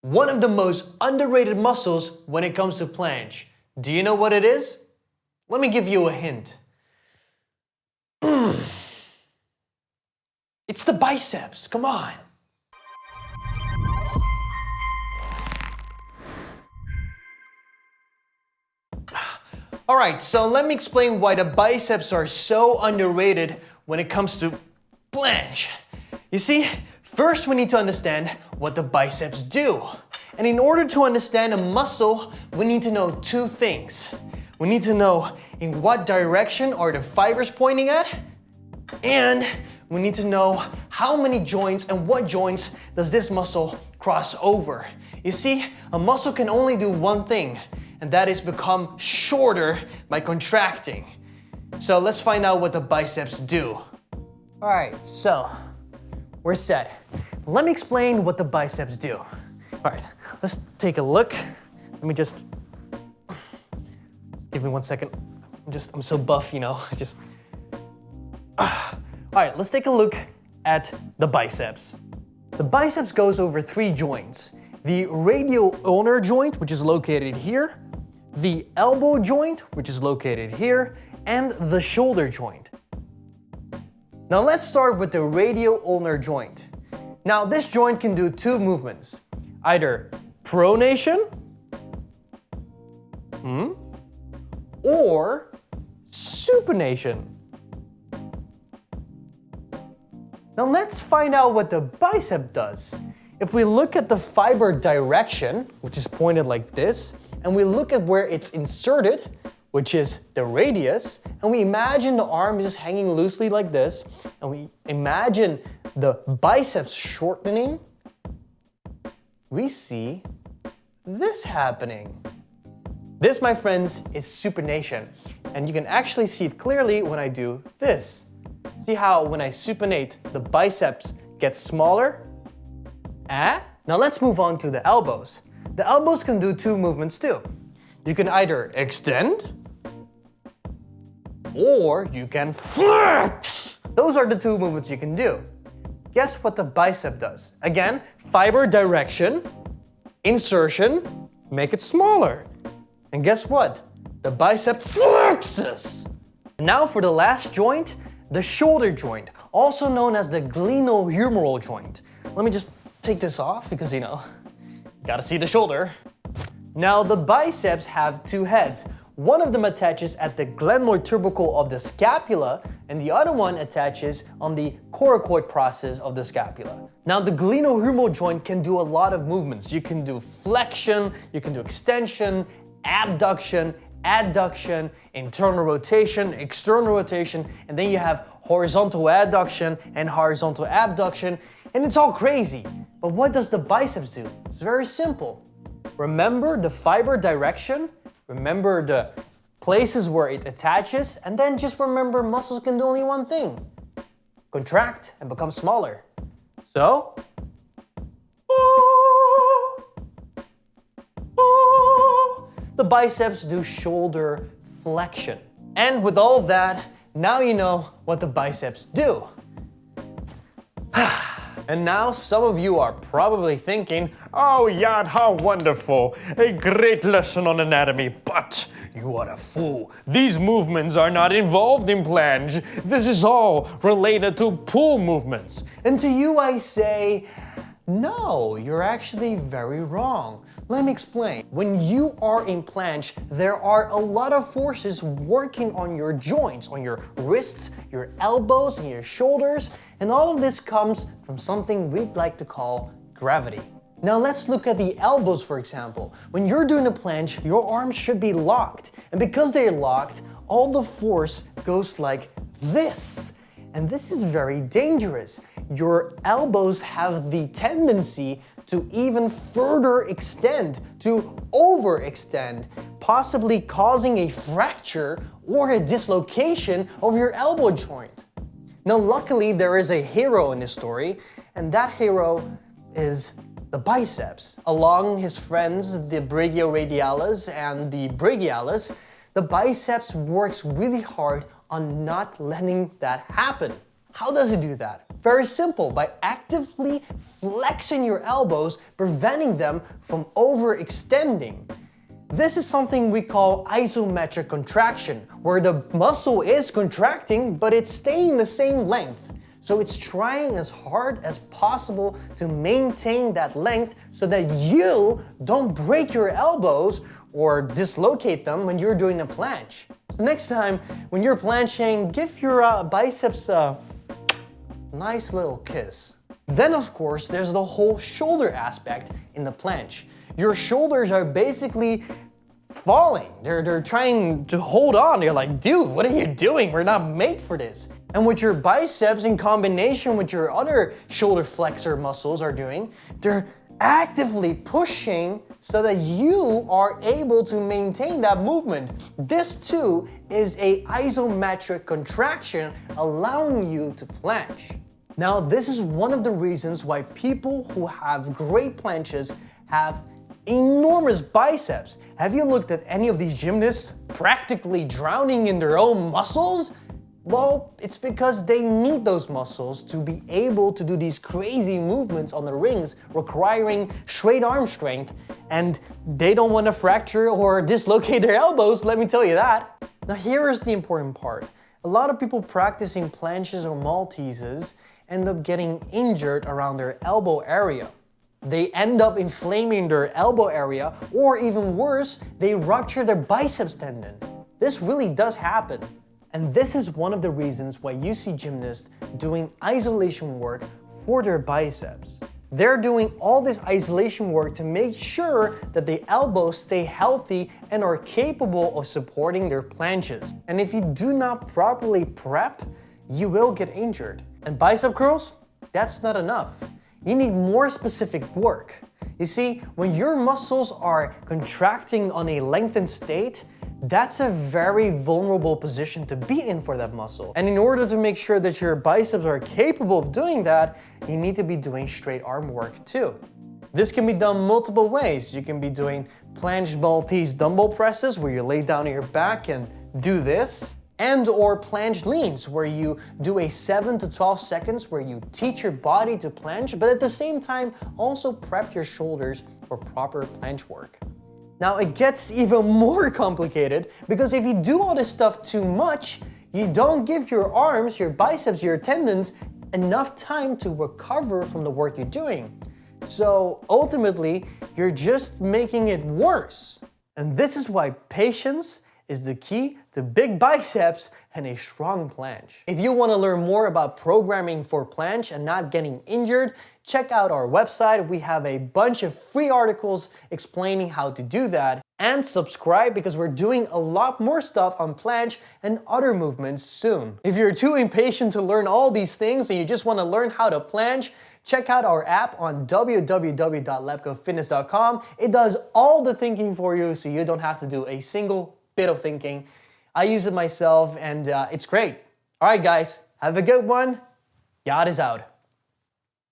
One of the most underrated muscles when it comes to planche. Do you know what it is? Let me give you a hint. It's the biceps, come on. Alright, so let me explain why the biceps are so underrated when it comes to planche. You see, first we need to understand what the biceps do. And in order to understand a muscle, we need to know two things. We need to know in what direction are the fibers pointing at, and we need to know how many joints and what joints does this muscle cross over. You see, a muscle can only do one thing, and that is become shorter by contracting. So let's find out what the biceps do. All right, so we're set. Let me explain what the biceps do. All right, let's take a look. Let me just, give me 1 second. I'm so buff, you know, All right, let's take a look at the biceps. The biceps goes over 3 joints. The radial ulnar joint, which is located here, the elbow joint, which is located here, and the shoulder joint. Now let's start with the radial ulnar joint. Now this joint can do 2 movements, either pronation or supination. Now let's find out what the bicep does. If we look at the fiber direction, which is pointed like this, and we look at where it's inserted, which is the radius, and we imagine the arm just hanging loosely like this, and we imagine the biceps shortening, we see this happening. This, my friends, is supination, and you can actually see it clearly when I do this. See how when I supinate, the biceps get smaller? Now let's move on to the elbows. The elbows can do 2 movements too. You can either extend or you can flex. Those are the 2 movements you can do. Guess what the bicep does? Again, fiber direction, insertion, make it smaller. And guess what? The bicep flexes. Now for the last joint, the shoulder joint, also known as the glenohumeral joint. Let me just take this off because, you know, gotta see the shoulder. Now the biceps have 2 heads. One of them attaches at the glenoid tubercle of the scapula, and the other one attaches on the coracoid process of the scapula. Now the glenohumeral joint can do a lot of movements. You can do flexion, you can do extension, abduction, adduction, internal rotation, external rotation, and then you have horizontal adduction and horizontal abduction, and it's all crazy. But what does the biceps do? It's very simple. Remember the fiber direction, remember the places where it attaches, and then just remember muscles can do only one thing: contract and become smaller. So, the biceps do shoulder flexion. And with all that, now you know what the biceps do. And now some of you are probably thinking, "Oh Jan, how wonderful, a great lesson on anatomy, but you are a fool. These movements are not involved in planche. This is all related to pull movements." And to you I say, no, you're actually very wrong. Let me explain. When you are in planche, there are a lot of forces working on your joints, on your wrists, your elbows, and your shoulders, and all of this comes from something we'd like to call gravity. Now let's look at the elbows, for example. When you're doing a planche, your arms should be locked, and because they're locked, all the force goes like this. And this is very dangerous. Your elbows have the tendency to even further extend, to overextend, possibly causing a fracture or a dislocation of your elbow joint. Now, luckily, there is a hero in this story, and that hero is the biceps. Along his friends, the brachioradialis and the brachialis, the biceps works really hard on not letting that happen. How does it do that? Very simple, by actively flexing your elbows, preventing them from overextending. This is something we call isometric contraction, where the muscle is contracting, but it's staying the same length. So it's trying as hard as possible to maintain that length so that you don't break your elbows or dislocate them when you're doing a planche. So next time when you're planching, give your biceps a nice little kiss. Then of course, there's the whole shoulder aspect in the planche. Your shoulders are basically falling. They're trying to hold on. You're like, dude, what are you doing? We're not made for this. And what your biceps in combination with your other shoulder flexor muscles are doing, they're actively pushing so that you are able to maintain that movement. This too is a isometric contraction allowing you to planche. Now, this is one of the reasons why people who have great planches have enormous biceps. Have you looked at any of these gymnasts practically drowning in their own muscles? Well, it's because they need those muscles to be able to do these crazy movements on the rings requiring straight arm strength, and they don't want to fracture or dislocate their elbows, let me tell you that. Now here is the important part. A lot of people practicing planches or Malteses end up getting injured around their elbow area. They end up inflaming their elbow area, or even worse, they rupture their biceps tendon. This really does happen. And this is one of the reasons why you see gymnasts doing isolation work for their biceps. They're doing all this isolation work to make sure that the elbows stay healthy and are capable of supporting their planches. And if you do not properly prep, you will get injured. And bicep curls? That's not enough. You need more specific work. You see, when your muscles are contracting on a lengthened state, that's a very vulnerable position to be in for that muscle. And in order to make sure that your biceps are capable of doing that, you need to be doing straight arm work too. This can be done multiple ways. You can be doing planche Maltese dumbbell presses where you lay down on your back and do this, and or planche leans where you do a 7 to 12 seconds where you teach your body to planche, but at the same time also prep your shoulders for proper planche work. Now it gets even more complicated because if you do all this stuff too much, you don't give your arms, your biceps, your tendons enough time to recover from the work you're doing. So ultimately, you're just making it worse. And this is why patience is the key to big biceps and a strong planche. If you want to learn more about programming for planche and not getting injured, check out our website. We have a bunch of free articles explaining how to do that. And subscribe because we're doing a lot more stuff on planche and other movements soon. If you're too impatient to learn all these things and you just want to learn how to planche, check out our app on www.lepkofitness.com. It does all the thinking for you so you don't have to do a single bit of thinking. I use it myself and it's great. All right, guys, have a good one. Yad is out.